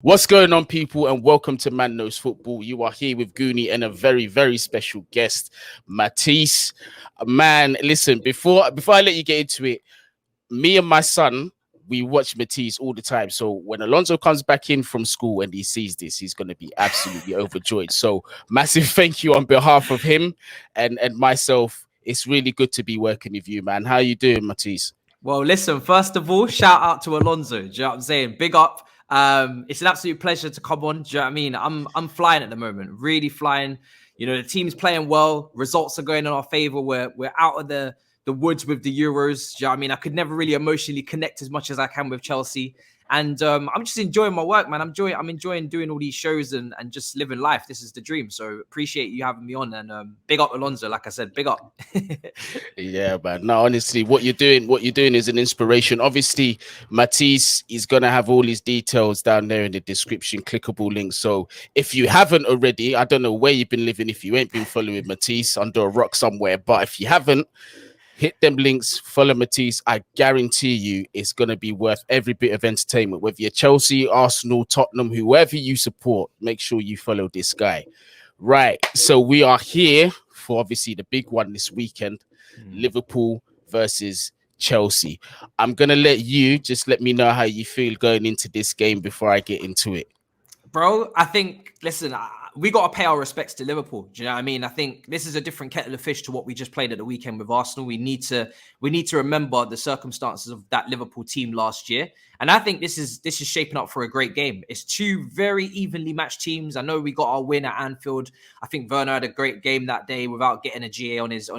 What's going on, people, and welcome to Man Knows Football. You are here with Guni and a very, very special guest, Matisse. Man, listen, before I let you get into it, me and my son, we watch Matisse all the time. So when Alonso comes back in from school and he sees this, he's going to be absolutely overjoyed. So massive thank you on behalf of him and myself. It's really good to be working with you, man. How you doing, Matisse? Well, listen, first of all, shout out to Alonso. Do you know what I'm saying? Big up. It's an absolute pleasure to come on. Do you know what I mean? I'm flying at the moment, really flying. You know, the team's playing well. Results are going in our favor. We're out of the woods with the Euros. Do you know what I mean? I could never really emotionally connect as much as I can with Chelsea. And I'm just enjoying my work, man. I'm enjoying doing all these shows and just living life. This is the dream. So appreciate you having me on. And big up Alonso, like I said, big up. Yeah, man. No, honestly, what you're doing is an inspiration. Obviously, Matisse is gonna have all his details down there in the description, clickable links. So if you haven't already, I don't know where you've been living if you ain't been following Matisse under a rock somewhere. But if you haven't, hit them links, follow Matisse. I guarantee you it's going to be worth every bit of entertainment. Whether you're Chelsea, Arsenal, Tottenham, whoever you support, make sure you follow this guy. Right. So we are here for obviously the big one this weekend, Liverpool versus Chelsea. I'm going to let you just let me know how you feel going into this game before I get into it. Bro, I think, listen, we got to pay our respects to Liverpool. Do you know what I mean? I think this is a different kettle of fish to what we just played at the weekend with Arsenal. We need to remember the circumstances of that Liverpool team last year. And I think this is shaping up for a great game. It's two very evenly matched teams. I know we got our win at Anfield. I think Werner had a great game that day without getting a GA on his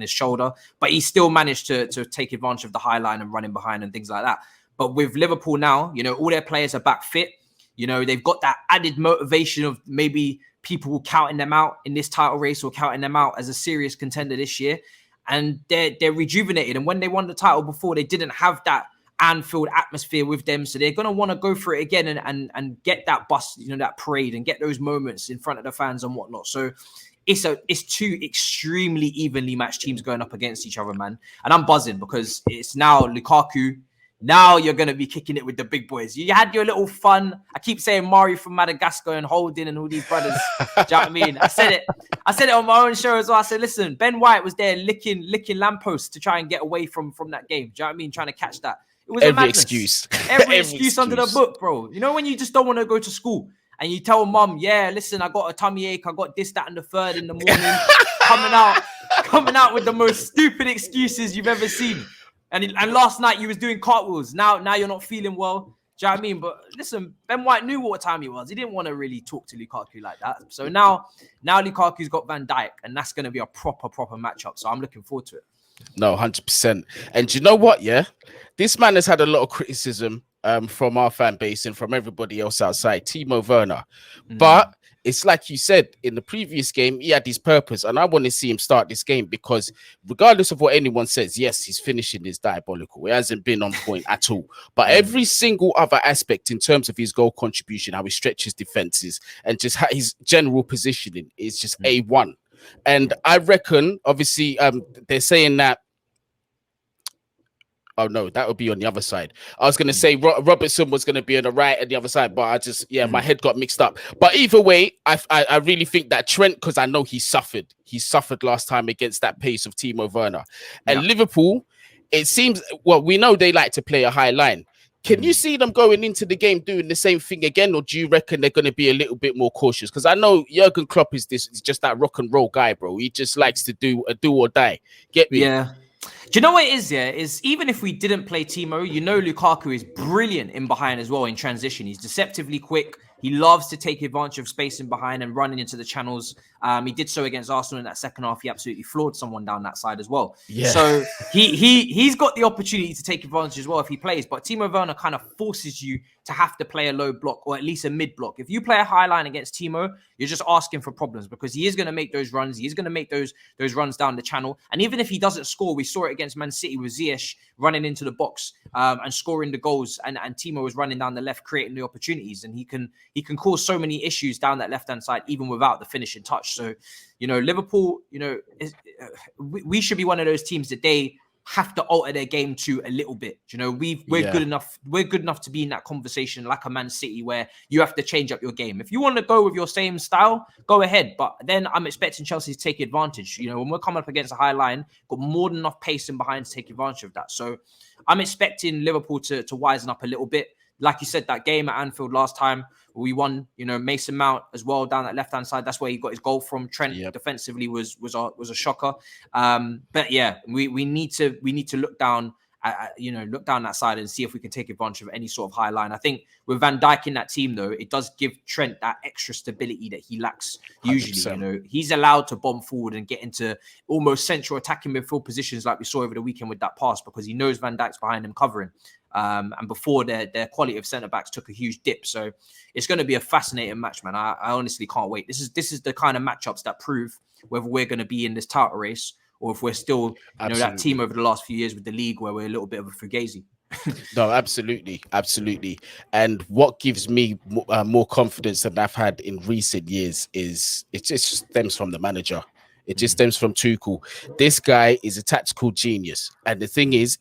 shoulder, but he still managed to take advantage of the high line and running behind and things like that. But with Liverpool now, you know, all their players are back fit. You know, they've got that added motivation of maybe people counting them out in this title race or counting them out as a serious contender this year. And they're rejuvenated. And when they won the title before, they didn't have that Anfield atmosphere with them. So they're going to want to go for it again and get that bus, you know, that parade and get those moments in front of the fans and whatnot. So it's two extremely evenly matched teams going up against each other, man. And I'm buzzing because it's now Lukaku. Now you're going to be kicking it with the big boys. You had your little fun. I keep saying Mario from Madagascar and Holding and all these brothers. Do you know what I mean? I said it on my own show as well. I said, listen, Ben White was there licking lampposts to try and get away from that game. Do you know what I mean? Trying to catch that. It was Every a excuse. Every excuse under the book, bro. You know when you just don't want to go to school and you tell mum, yeah, listen, I got a tummy ache. I got this, that, and the third in the morning. coming out with the most stupid excuses you've ever seen. And last night you was doing cartwheels. Now you're not feeling well. Do you know what I mean? But listen, Ben White knew what time he was. He didn't want to really talk to Lukaku like that. So now Lukaku's got Van Dijk, and that's going to be a proper matchup. So I'm looking forward to it. No, 100%. And you know what? Yeah, this man has had a lot of criticism from our fan base and from everybody else outside, Timo Werner. But it's like you said in the previous game, he had his purpose, and I want to see him start this game because regardless of what anyone says, yes, his finishing is diabolical. It hasn't been on point at all. But every single other aspect in terms of his goal contribution, how he stretches defenses, and just his general positioning is just A1. And I reckon, obviously, they're saying that. Oh, no, that would be on the other side. I was going to say Robertson was going to be on the right and the other side, but I just, my head got mixed up. But either way, I really think that Trent, because I know he suffered last time against that pace of Timo Werner. And Liverpool, it seems, well, we know they like to play a high line. Can you see them going into the game doing the same thing again, or do you reckon they're going to be a little bit more cautious? Because I know Jurgen Klopp is just that rock and roll guy, bro. He just likes to do a do or die. Get me? Yeah. Do you know what it is, yeah? Is even if we didn't play Timo, you know Lukaku is brilliant in behind as well in transition. He's deceptively quick. He loves to take advantage of space in behind and running into the channels. He did so against Arsenal in that second half. He absolutely floored someone down that side as well. Yeah. So he's got the opportunity to take advantage as well if he plays. But Timo Werner kind of forces you to have to play a low block or at least a mid block. If you play a high line against Timo, you're just asking for problems because he is going to make those runs. He is going to make those runs down the channel. And even if he doesn't score, we saw it against Man City with Ziyech running into the box and scoring the goals. And Timo was running down the left, creating the opportunities. And he can cause so many issues down that left-hand side, even without the finishing touch. So, you know, Liverpool, you know, we should be one of those teams that they have to alter their game to a little bit. You know, we're good enough. We're good enough to be in that conversation like a Man City where you have to change up your game. If you want to go with your same style, go ahead. But then I'm expecting Chelsea to take advantage. You know, when we're coming up against a high line, got more than enough pace in behind to take advantage of that. So I'm expecting Liverpool to wisen up a little bit. Like you said, that game at Anfield last time, we won, you know, Mason Mount as well down that left-hand side. That's where he got his goal from. Trent defensively was a shocker. But yeah, we need to look down look down that side and see if we can take advantage of any sort of high line. I think with Van Dijk in that team, though, it does give Trent that extra stability that he lacks usually. 100%. You know, he's allowed to bomb forward and get into almost central attacking midfield positions like we saw over the weekend with that pass because he knows Van Dijk's behind him covering. And before their quality of centre backs took a huge dip, so it's going to be a fascinating match, man. I honestly can't wait. This is the kind of matchups that prove whether we're going to be in this title race or if we're still that team over the last few years with the league where we're a little bit of a fugazi. No, absolutely. And what gives me more confidence than I've had in recent years is it just stems from the manager. It just stems from Tuchel. This guy is a tactical genius. And the thing is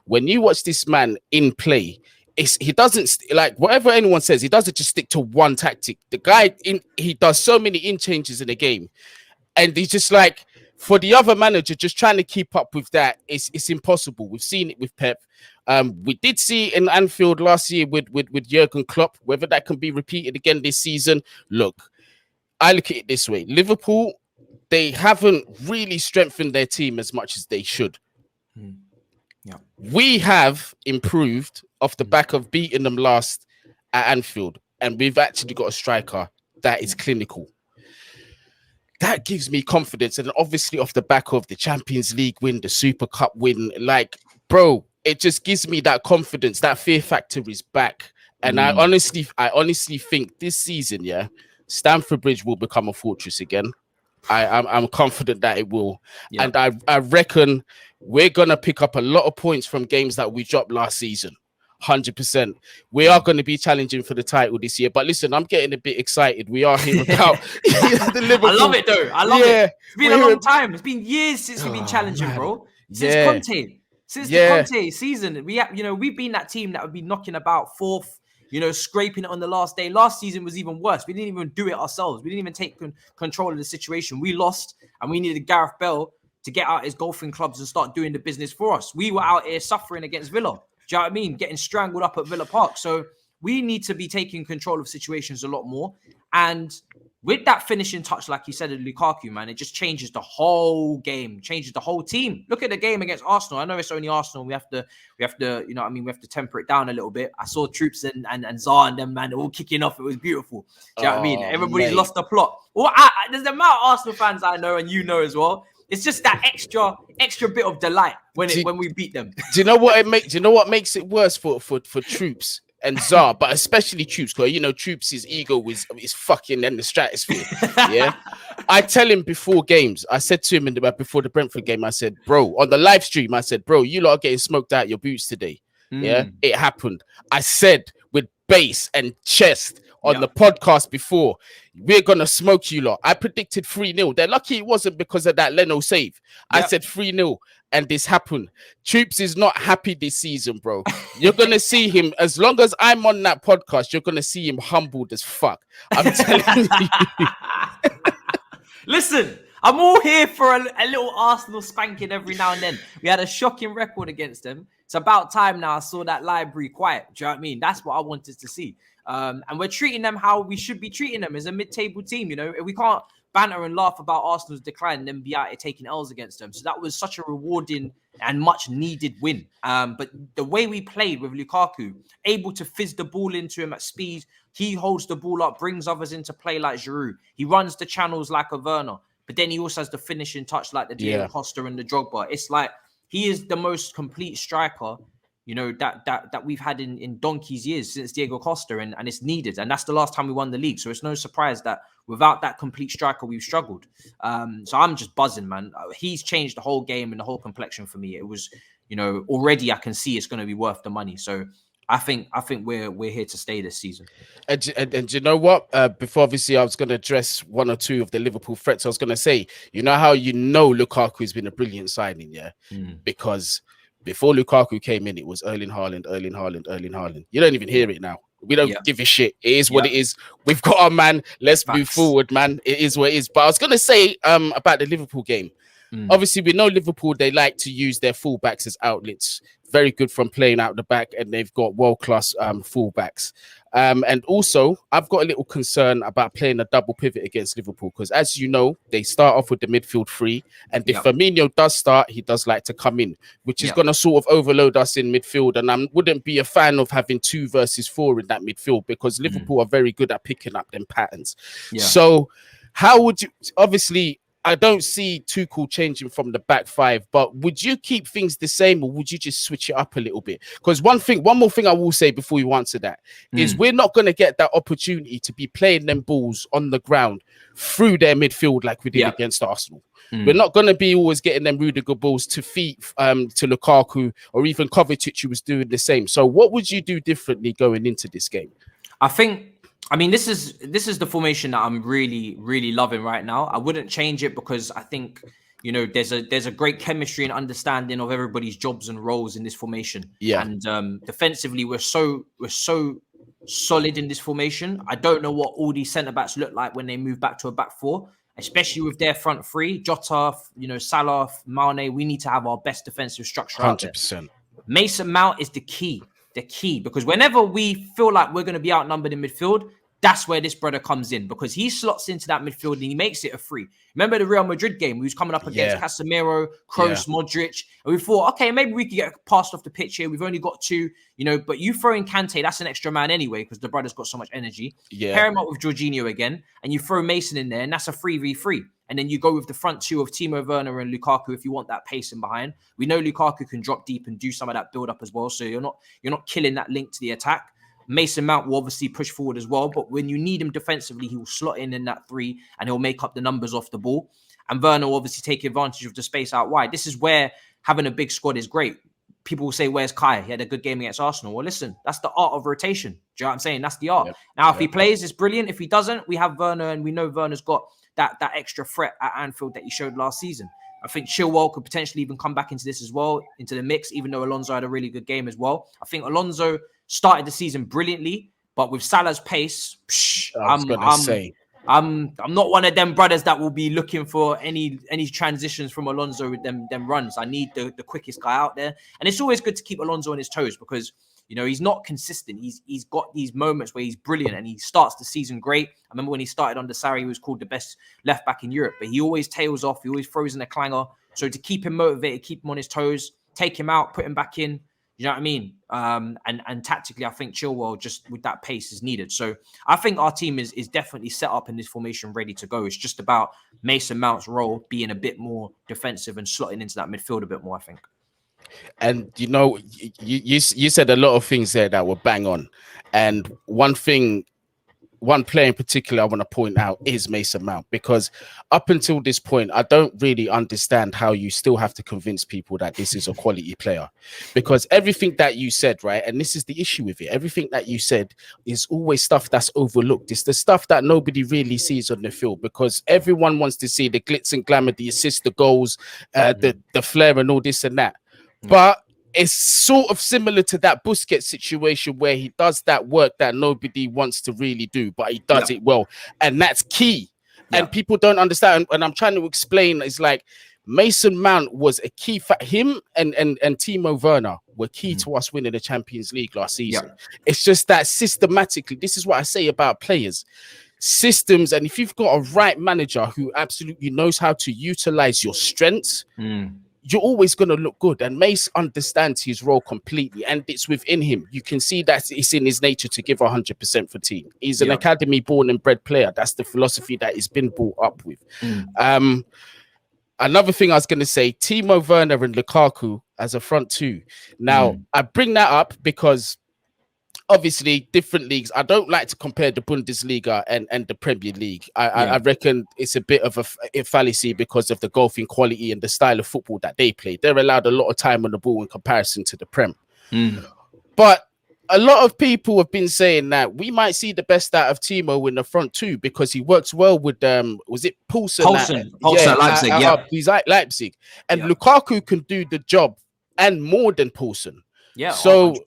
when you watch this man in play, he doesn't, like whatever anyone says, he doesn't just stick to one tactic. The guy, he does so many in-changes in the game. And he's just like, for the other manager, just trying to keep up with that, it's impossible. We've seen it with Pep. We did see in Anfield last year with Jurgen Klopp, whether that can be repeated again this season. Look, I look at it this way. Liverpool, they haven't really strengthened their team as much as they should. Yeah, we have improved off the back of beating them last at Anfield, and we've actually got a striker that is clinical. That gives me confidence, and obviously off the back of the Champions League win, the Super Cup win, like, bro, it just gives me that confidence. That fear factor is back, and I honestly think this season, Stamford Bridge will become a fortress again. I'm confident that it will. And I reckon we're going to pick up a lot of points from games that we dropped last season. 100%. We are going to be challenging for the title this year. But listen, I'm getting a bit excited. We are here about the Liverpool. I love it, though. I love it. It's been a long time. It's been years since we've been challenging, bro. Since Conte. Since the Conte season. We've been that team that would be knocking about fourth, scraping it on the last day. Last season was even worse. We didn't even do it ourselves. We didn't even take control of the situation. We lost, and we needed Gareth Bale to get out his golfing clubs and start doing the business for us. We were out here suffering against Villa. Do you know what I mean? Getting strangled up at Villa Park. So we need to be taking control of situations a lot more. And with that finishing touch, like you said, at Lukaku, man, it just changes the whole game, changes the whole team. Look at the game against Arsenal. I know it's only Arsenal. We have to, we have to temper it down a little bit. I saw Troops and Zah and them, man, all kicking off. It was beautiful. Do you know what I mean? Everybody's lost the plot. Well, there's the amount of Arsenal fans I know, and you know as well. It's just that extra bit of delight when we beat them. Do you know what makes it worse for Troops and Zah, but especially Troops, because Troops' his ego is fucking in the stratosphere. Yeah, I tell him before games. I said to him before the Brentford game, I said, bro, on the live stream, I said, bro, you lot are getting smoked out your boots today. Yeah, it happened. I said with bass and chest on the podcast before, we're gonna smoke you lot. I predicted 3-0. They're lucky it wasn't because of that Leno save. I said 3-0, and this happened. Troops is not happy this season, bro. You're gonna see him, as long as I'm on that podcast, you're gonna see him humbled as fuck. I'm telling you. Listen, I'm all here for a little Arsenal spanking every now and then. We had a shocking record against them. It's about time now I saw that library quiet. Do you know what I mean? That's what I wanted to see. And we're treating them how we should be treating them, as a mid-table team. We can't banter and laugh about Arsenal's decline and then be out here taking L's against them. So that was such a rewarding and much needed win. But the way we played with Lukaku, able to fizz the ball into him at speed, he holds the ball up, brings others into play like Giroud. He runs the channels like a Werner, but then he also has the finishing touch like the Diego Costa and the Drogba. It's like he is the most complete striker that we've had in donkey's years since Diego Costa, and it's needed. And that's the last time we won the league. So it's no surprise that without that complete striker, we've struggled. So I'm just buzzing, man. He's changed the whole game and the whole complexion for me. It was, already I can see it's going to be worth the money. So I think we're here to stay this season. And you know what? Before obviously I was going to address one or two of the Liverpool threats. I was going to say, you know how Lukaku has been a brilliant signing, yeah? Because before Lukaku came in, it was Erling Haaland. You don't even hear it now. We don't give a shit. It is what it is. We've got our man. Let's move forward, man. It is what it is. But I was going to say about the Liverpool game. Obviously, we know Liverpool, they like to use their fullbacks as outlets. Very good from playing out the back, and they've got world-class fullbacks. And also, I've got a little concern about playing a double pivot against Liverpool because, as you know, they start off with the midfield three. And if Firmino does start, he does like to come in, which is going to sort of overload us in midfield. And I wouldn't be a fan of having 2 versus 4 in that midfield because Liverpool are very good at picking up them patterns. So how would you, obviously, I don't see Tuchel changing from the back 5, but would you keep things the same or would you just switch it up a little bit? Because one more thing I will say before you answer that is we're not going to get that opportunity to be playing them balls on the ground through their midfield like we did against Arsenal. We're not going to be always getting them Rudiger balls to feet to Lukaku or even Kovacic, who was doing the same. So what would you do differently going into this game? I mean, this is the formation that I'm really, really loving right now. I wouldn't change it because I think, you know, there's a great chemistry and understanding of everybody's jobs and roles in this formation. Yeah. And defensively, we're so solid in this formation. I don't know what all these centre backs look like when they move back to a back 4, especially with their front 3, Jota, you know, Salah, Mane. We need to have our best defensive structure 100%. Mason Mount is the key, because whenever we feel like we're going to be outnumbered in midfield, that's where this brother comes in because he slots into that midfield and he makes it a free. Remember the Real Madrid game? We was coming up against Casemiro, Kroos, Modric, and we thought, okay, maybe we could get passed off the pitch here. We've only got 2, you know, but you throw in Kante, that's an extra man anyway because the brother's got so much energy. Pair him up with Jorginho again, and you throw Mason in there, and that's a 3v3. And then you go with the front 2 of Timo Werner and Lukaku if you want that pace in behind. We know Lukaku can drop deep and do some of that build up as well, so you're not killing that link to the attack. Mason Mount will obviously push forward as well, but when you need him defensively, he will slot in that 3 and he'll make up the numbers off the ball. And Werner will obviously take advantage of the space out wide. This is where having a big squad is great. People will say, where's Kai? He had a good game against Arsenal. Well, listen, that's the art of rotation. Do you know what I'm saying? That's the art. Now, if he plays, it's brilliant. If he doesn't, we have Werner, and we know Werner's got that extra threat at Anfield that he showed last season. I think Chilwell could potentially even come back into this as well, into the mix, even though Alonso had a really good game as well. I think Alonso started the season brilliantly, but with Salah's pace, I'm not one of them brothers that will be looking for any transitions from Alonso with them runs. I need the quickest guy out there. And it's always good to keep Alonso on his toes because, you know, he's not consistent. He's got these moments where he's brilliant and he starts the season great. I remember when he started under Sarri, he was called the best left back in Europe, but he always tails off. He always throws in a clanger. So to keep him motivated, keep him on his toes, take him out, put him back in. You know what I mean? And tactically, I think Chilwell just with that pace is needed. So I think our team is definitely set up in this formation, ready to go. It's just about Mason Mount's role being a bit more defensive and slotting into that midfield a bit more, I think. And you know, you said a lot of things there that were bang on. And one player in particular I want to point out is Mason Mount, because up until this point, I don't really understand how you still have to convince people that this is a quality player, because everything that you said, right, and this is the issue with it, everything that you said is always stuff that's overlooked. It's the stuff that nobody really sees on the field, because everyone wants to see the glitz and glamour, the assists, the goals, the flair and all this and that. But it's sort of similar to that Busquets situation where he does that work that nobody wants to really do, but he does it well. And that's key. And people don't understand. And I'm trying to explain, it's like Mason Mount was a key for him, and Timo Werner were key to us winning the Champions League last season. It's just that systematically, this is what I say about players. Systems, and if you've got a right manager who absolutely knows how to utilize your strengths, you're always going to look good. And Mace understands his role completely, and it's within him. You can see that it's in his nature to give 100% for team. He's an academy born and bred player. That's the philosophy that he's been brought up with. Another thing I was going to say, Timo Werner and Lukaku as a front 2. Now, I bring that up because obviously different leagues. I don't like to compare the Bundesliga and the Premier League. I reckon it's a bit of a fallacy because of the golfing quality and the style of football that they play. They're allowed a lot of time on the ball in comparison to the Prem. But a lot of people have been saying that we might see the best out of Timo in the front too, because he works well with was it Poulsen? Poulsen at Leipzig, he's at Leipzig, and Lukaku can do the job and more than Poulsen. Yeah, so 100%.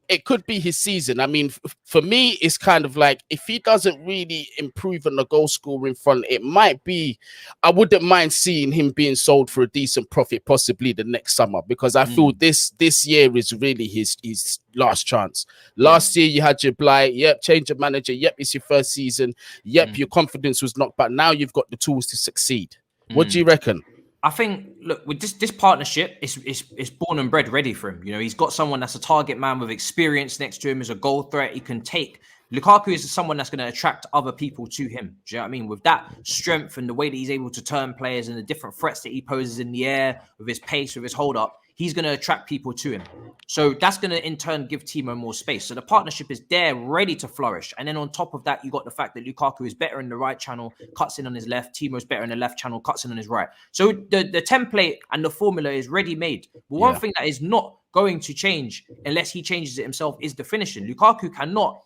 It could be his season. I mean, for me, it's kind of like if he doesn't really improve on the goal scoring front, it might be. I wouldn't mind seeing him being sold for a decent profit, possibly the next summer, because I feel this year is really his last chance. Last year you had your blight. Yep, change of manager. Yep, it's your first season. Yep, your confidence was knocked back. Now you've got the tools to succeed. What do you reckon? I think, look, with this partnership, it's born and bred ready for him. You know, he's got someone that's a target man with experience next to him, as a goal threat he can take. Lukaku is someone that's going to attract other people to him. Do you know what I mean? With that strength and the way that he's able to turn players and the different threats that he poses in the air, with his pace, with his hold up, he's going to attract people to him. So that's going to in turn give Timo more space. So the partnership is there, ready to flourish. And then on top of that, you got the fact that Lukaku is better in the right channel, cuts in on his left. Timo's better in the left channel, cuts in on his right. So the template and the formula is ready made. But one thing that is not going to change unless he changes it himself is the finishing. Lukaku cannot,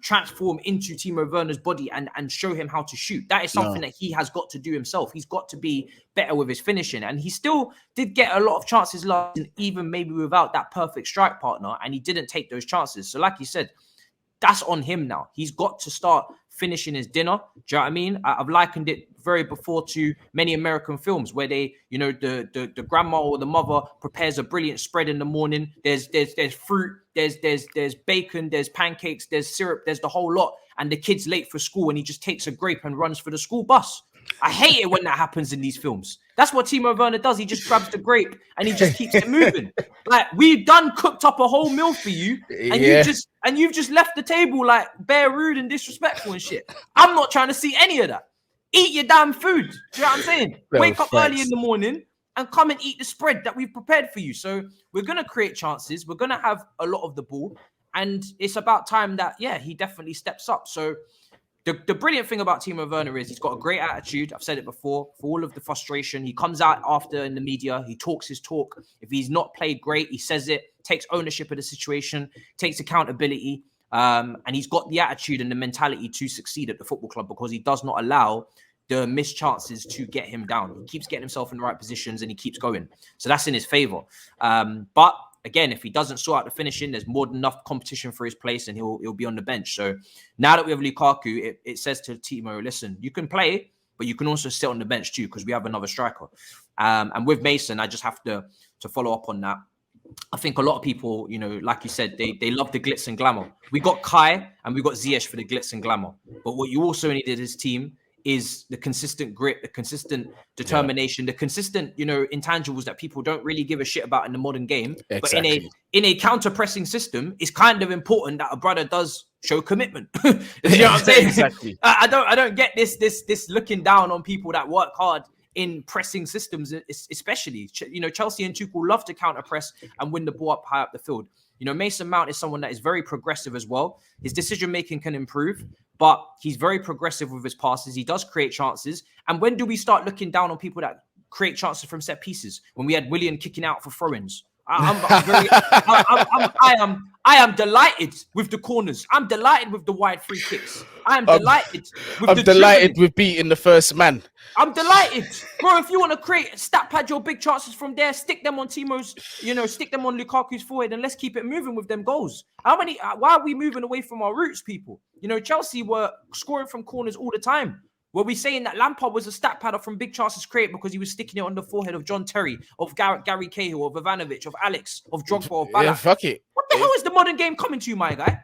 transform into Timo Werner's body and show him how to shoot. That is something that he has got to do himself. He's got to be better with his finishing. And he still did get a lot of chances last season, even maybe without that perfect strike partner, and he didn't take those chances. So like you said, that's on him now. He's got to start finishing his dinner. Do you know what I mean? I've likened it very before to many American films where they, the grandma or the mother prepares a brilliant spread in the morning. There's fruit, there's bacon, there's pancakes, there's syrup, there's the whole lot. And the kid's late for school and he just takes a grape and runs for the school bus. I hate it when that happens in these films. That's what Timo Werner does. He just grabs the grape and he just keeps it moving. Like, we've cooked up a whole meal for you, and you've just left the table like bare rude and disrespectful and shit. I'm not trying to see any of that. Eat your damn food. Do you know what I'm saying? Wake up early in the morning and come and eat the spread that we've prepared for you. So we're gonna create chances. We're gonna have a lot of the ball, and it's about time that he definitely steps up. So. The brilliant thing about Timo Werner is he's got a great attitude. I've said it before. For all of the frustration, he comes out after in the media. He talks his talk. If he's not played great, he says it, takes ownership of the situation, takes accountability. And he's got the attitude and the mentality to succeed at the football club because he does not allow the missed chances to get him down. He keeps getting himself in the right positions and he keeps going. So that's in his favor. But again, if he doesn't sort out the finishing, there's more than enough competition for his place and he'll be on the bench. So now that we have Lukaku, it says to Timo, listen, you can play, but you can also sit on the bench too because we have another striker. And with Mason, I just have to follow up on that. I think a lot of people, like you said, they love the glitz and glamour. We got Kai and we got Ziyech for the glitz and glamour. But what you also needed as team is the consistent grit, the consistent determination, the consistent, intangibles that people don't really give a shit about in the modern game. Exactly. But in a counter-pressing system, it's kind of important that a brother does show commitment. You know what I'm saying? Exactly. I don't get this looking down on people that work hard in pressing systems, especially. Chelsea and Tuchel love to counter press and win the ball up high up the field. Mason Mount is someone that is very progressive as well. His decision making can improve, but he's very progressive with his passes. He does create chances. And when do we start looking down on people that create chances from set pieces? When we had Willian kicking out for throw-ins. I am delighted with the corners. I'm delighted with the wide free kicks. I'm delighted with beating the first man. I'm delighted. Bro, if you want to create stat pad your big chances from there, stick them on Timo's, stick them on Lukaku's forehead and let's keep it moving with them goals. Why are we moving away from our roots, people? Chelsea were scoring from corners all the time. Were we saying that Lampard was a stat padder from big chances created because he was sticking it on the forehead of John Terry, of Gary Cahill, of Ivanovic, of Alex, of Drogba, of Ballack? Yeah, fuck it. What the hell is the modern game coming to, my guy?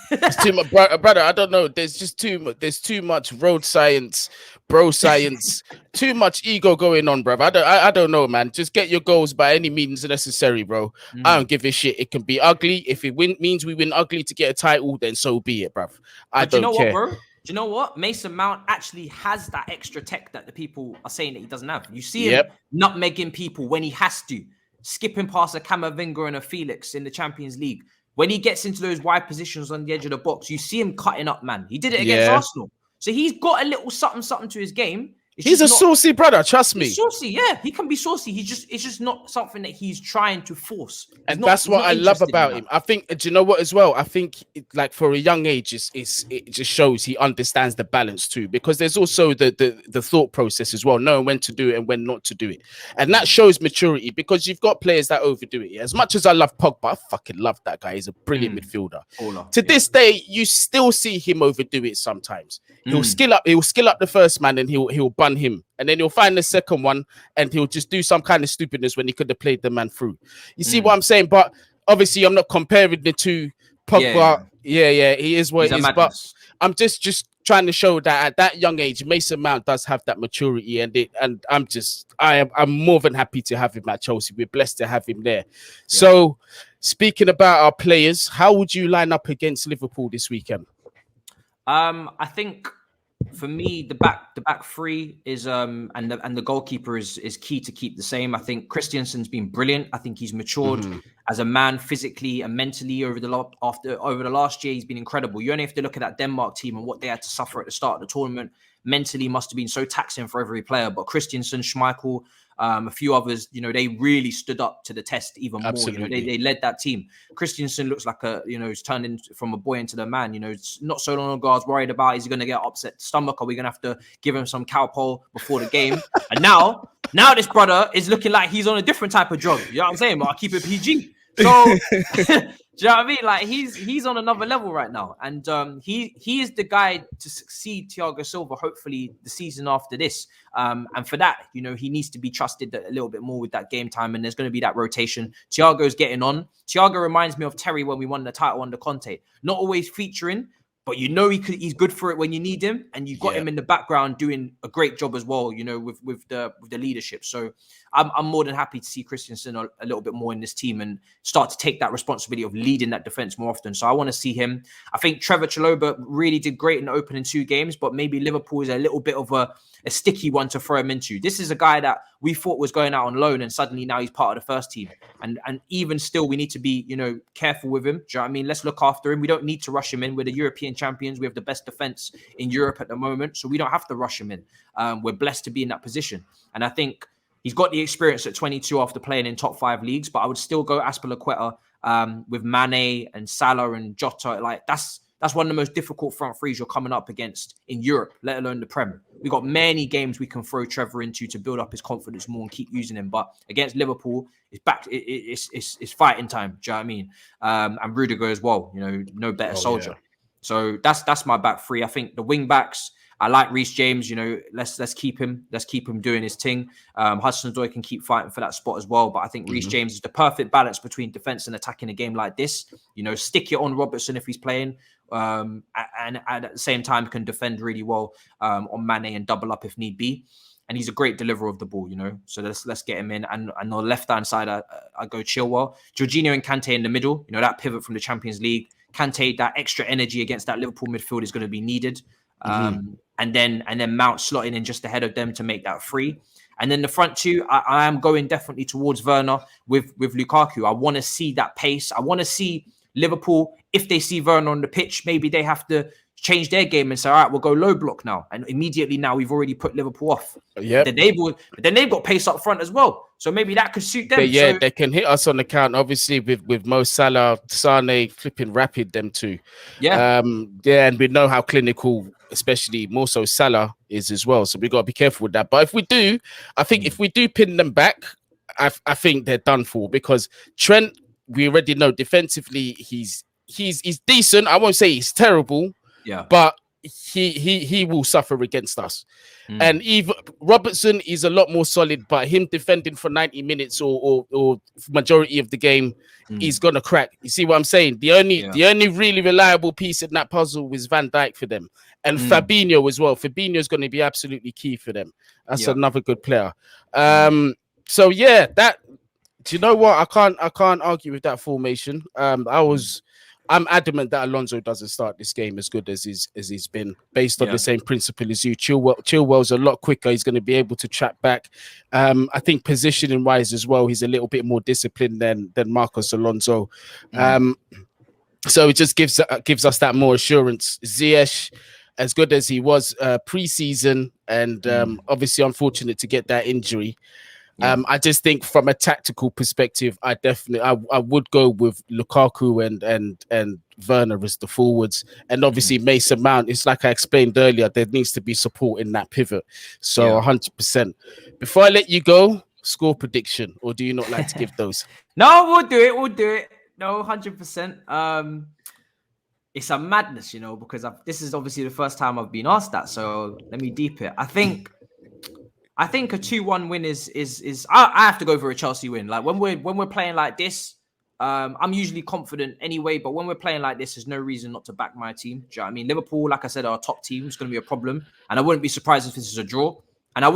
It's too much, brother. I don't know. There's just too much. There's too much road science, bro science. Too much ego going on, bro. I don't know, man. Just get your goals by any means necessary, bro. I don't give a shit. It can be ugly. If it means we win ugly to get a title, then so be it, bro. I don't care. What, bro? Do you know what? Mason Mount actually has that extra tech that the people are saying that he doesn't have. You see him nutmegging people when he has to, skipping past a Camavinga and a Felix in the Champions League. When he gets into those wide positions on the edge of the box, you see him cutting up, man. He did it against Arsenal. So he's got a little something to his game. It's He's just a not. saucy brother, trust me. He's saucy, yeah. He can be saucy. It's just not something that he's trying to force. And that's what I love about him. I think, do you know what as well? I think like for a young age, it just shows he understands the balance too, because there's also the thought process as well, knowing when to do it and when not to do it. And that shows maturity, because you've got players that overdo it. As much as I love Pogba, I fucking love that guy. He's a brilliant midfielder. To this day, you still see him overdo it sometimes. He'll skill up the first man and he'll bun him. And then he'll find the second one and he'll just do some kind of stupidness when he could have played the man through. You see what I'm saying? But obviously, I'm not comparing the two. Pogba, yeah, he is what he is. But I'm just trying to show that at that young age, Mason Mount does have that maturity, and I'm more than happy to have him at Chelsea. We're blessed to have him there. Yeah. So, speaking about our players, how would you line up against Liverpool this weekend? I think for me, the back three is and the goalkeeper is key to keep the same. I think Christensen's been brilliant. I think he's matured as a man physically and mentally over the last year. He's been incredible. You only have to look at that Denmark team and what they had to suffer at the start of the tournament. Mentally must have been so taxing for every player. But Christensen, Schmeichel, a few others, they really stood up to the test even more. Absolutely. They led that team. Christensen looks like he's turned from a boy into the man. It's not so long ago I was worried about, is he going to get upset stomach? Are we going to have to give him some cowpole before the game? And now this brother is looking like he's on a different type of drug. You know what I'm saying? But I'll keep it PG. So, do you know what I mean? Like he's on another level right now, and he is the guy to succeed Thiago Silva. Hopefully, the season after this, and for that, he needs to be trusted a little bit more with that game time. And there's going to be that rotation. Thiago's getting on. Thiago reminds me of Terry when we won the title under Conte. Not always featuring, but he's good for it when you need him, and you've got him in the background doing a great job as well. With the leadership. So I'm more than happy to see Christensen a little bit more in this team and start to take that responsibility of leading that defense more often. So I want to see him. I think Trevor Chalobah really did great in the opening 2 games, but maybe Liverpool is a little bit of a sticky one to throw him into. This is a guy that we thought was going out on loan, and suddenly now he's part of the first team. And even still, we need to be careful with him. Do you know what I mean? Let's look after him. We don't need to rush him in. We're the European champions. We have the best defense in Europe at the moment, so we don't have to rush him in. We're blessed to be in that position, and I think he's got the experience at 22 after playing in top 5 leagues. But I would still go Aspilicueta with Mane and Salah and Jota. Like that's one of the most difficult front threes you're coming up against in Europe, let alone the Prem. We've got many games we can throw Trevor into to build up his confidence more and keep using him. But against Liverpool, it's back. It's fighting time. Do you know what I mean? And Rudiger as well. No better soldier. Yeah. So that's my back three. I think the wing backs, I like Reece James. Let's keep him. Let's keep him doing his thing. Hudson-Odoi can keep fighting for that spot as well. But I think Reece James is the perfect balance between defense and attacking a game like this. Stick it on Robertson if he's playing, and at the same time can defend really well on Mane and double up if need be. And he's a great deliverer of the ball. So let's get him in. And on the left hand side, I go Chilwell, Jorginho, and Kante in the middle. That pivot from the Champions League. Kante, that extra energy against that Liverpool midfield is going to be needed. And then Mount slotting in just ahead of them to make that 3. And then the front 2, I am going definitely towards Werner with Lukaku. I want to see that pace. I want to see Liverpool, if they see Werner on the pitch, maybe they have to change their game and say, all right, we'll go low block now. And immediately now we've already put Liverpool off. Yeah. Then they've got pace up front as well. So maybe that could suit them. Yeah, they can hit us on the count. Obviously, with Mo Salah, Sane, flipping rapid, them two. Yeah. And we know how clinical, especially more so Salah is as well. So we got to be careful with that. But if we do, I think if we do pin them back, I think they're done for, because Trent, we already know defensively he's decent. I won't say he's terrible. Yeah, but he will suffer against us. And even Robertson is a lot more solid, but him defending for 90 minutes or majority of the game, he's gonna crack. You see what I'm saying? The only really reliable piece in that puzzle was Van Dijk for them, and Fabinho as well. Fabinho's going to be absolutely key for them. That's another good player. So yeah, that. Do you know what? I can't argue with that formation. I'm adamant that Alonso doesn't start this game as good as he's been, based on the same principle as you. Chilwell's a lot quicker. He's going to be able to track back. I think positioning wise as well, he's a little bit more disciplined than Marcos Alonso. So it just gives us that more assurance. Ziyech, as good as he was pre-season, and obviously unfortunate to get that injury. I just think from a tactical perspective, I would go with Lukaku and Werner as the forwards, and obviously Mason Mount. It's like I explained earlier, there needs to be support in that pivot. So 100%. Before I let you go, score prediction, or do you not like to give those? No, we'll do it. We'll do it. No, 100%. It's a madness, you know, because this is obviously the first time I've been asked that. So let me deep it. I think a 2-1 win is I have to go for a Chelsea win. Like when we're playing like this, I'm usually confident anyway, but when we're playing like this, there's no reason not to back my team. Do you know what I mean? Liverpool, like I said, are a top team. It's going to be a problem, and I wouldn't be surprised if this is a draw. And I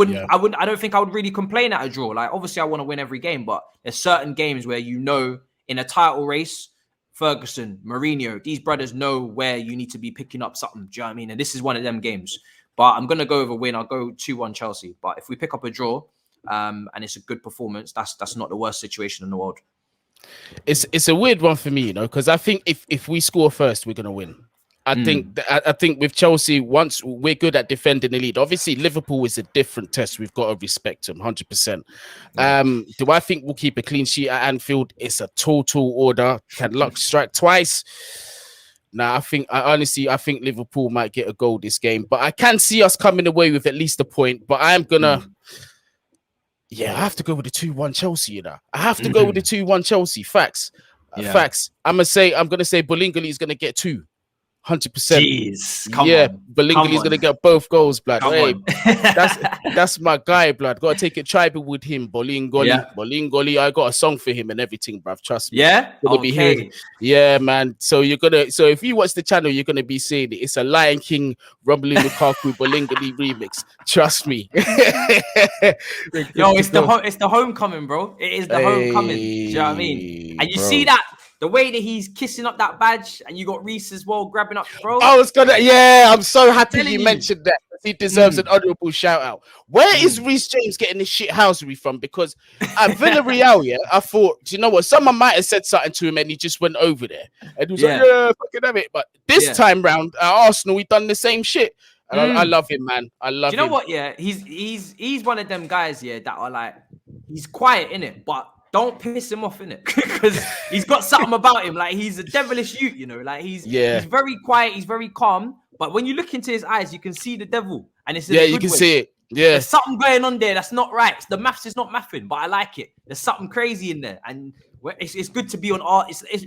don't think I would really complain at a draw. Like obviously I want to win every game, but there's certain games where you know in a title race, Ferguson, Mourinho, these brothers know where you need to be picking up something. Do you know what I mean? And this is one of them games. But I'm going to go with a win. I'll go 2-1 Chelsea. But if we pick up a draw and it's a good performance, that's not the worst situation in the world. It's a weird one for me, you know, because I think if we score first, we're going to win. I think with Chelsea, once we're good at defending the lead, obviously Liverpool is a different test. We've got to respect them 100%. Do I think we'll keep a clean sheet at Anfield? It's a total order. Can luck strike twice? Nah, I think Liverpool might get a goal this game, but I can see us coming away with at least a point. But I'm gonna, I have to go with the 2-1 Chelsea. You know, I have to go with the 2-1 Chelsea. Facts. I'm gonna say Bolingoli is gonna get 2. 100%. Jeez, come on. Bolingoli's gonna get both goals, blood. Hey, that's my guy, blood. Gotta take it tribal with him, Bolingoli. I got a song for him and everything, bruv. Trust me. Yeah, okay. Man. So if you watch the channel, you're gonna be seeing it. It's a Lion King, Rumbling Lukaku, Bolingoli remix. Trust me. Yo, it's the homecoming, bro. It is the homecoming. Do you know what I mean? And you see that. The way that he's kissing up that badge, and you got Reece as well grabbing up, bro. I'm so happy you mentioned that. He deserves an honourable shout out. Where is Reece James getting this shit housery from? Because at Villarreal, I thought, do you know what? Someone might have said something to him, and he just went over there, and he was like, "Yeah, fucking have it." But this time round at Arsenal, he done the same shit. And I love him, man. I love him. Do you know what? Yeah, he's one of them guys, that are like, he's quiet in it, but don't piss him off, innit? Because he's got something about him. Like, he's a devilish youth, you know? Like, he's very quiet, he's very calm. But when you look into his eyes, you can see the devil. And it's you can see it. Yeah. There's something going on there that's not right. The maths is not mathing, but I like it. There's something crazy in there. And it's good to be on art. It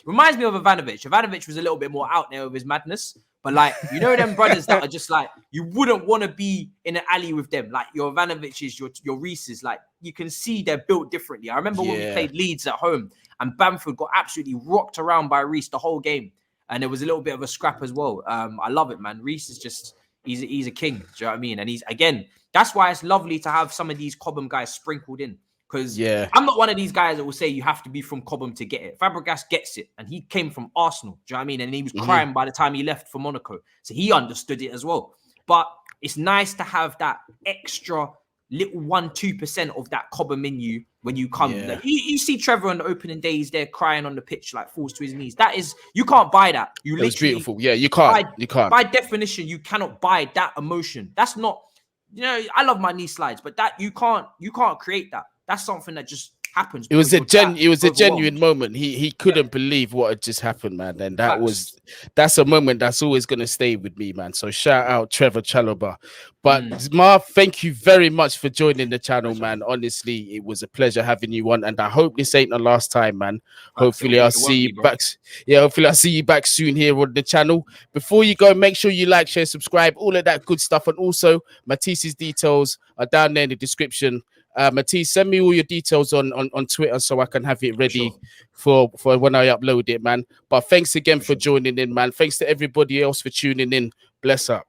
reminds me of Ivanovic. Ivanovic was a little bit more out there with his madness. But, like, you know them brothers that are just, like, you wouldn't want to be in an alley with them. Like, your Ivanovics, your Reeses, like, you can see they're built differently. I remember when we played Leeds at home and Bamford got absolutely rocked around by Reece the whole game. And there was a little bit of a scrap as well. I love it, man. Reece is just, he's a king. Do you know what I mean? And that's why it's lovely to have some of these Cobham guys sprinkled in. Because I'm not one of these guys that will say you have to be from Cobham to get it. Fabregas gets it. And he came from Arsenal. Do you know what I mean? And he was crying by the time he left for Monaco. So he understood it as well. But it's nice to have that extra little 1-2% of that Cobham in you when you come. Like, you see Trevor on the opening day, he's there crying on the pitch, like falls to his knees. That is, you can't buy that. It's beautiful. Yeah, you can't. You can't. By definition, you cannot buy that emotion. That's not, I love my knee slides, but that you can't create that. That's something that just happens. It was a genuine moment. He couldn't believe what had just happened, man. And that's a moment that's always gonna stay with me, man. So shout out Trevor Chalobah. But Marv, thank you very much for joining the channel, man. Honestly, it was a pleasure having you on, and I hope this ain't the last time, man. Hopefully I'll see you back. Yeah, hopefully I'll see you back soon here on the channel. Before you go, make sure you like, share, subscribe, all of that good stuff. And also Matisse's details are down there in the description. Matisse, send me all your details on Twitter so I can have it ready for when I upload it, man. But thanks again for joining in, man. Thanks to everybody else for tuning in. Bless up.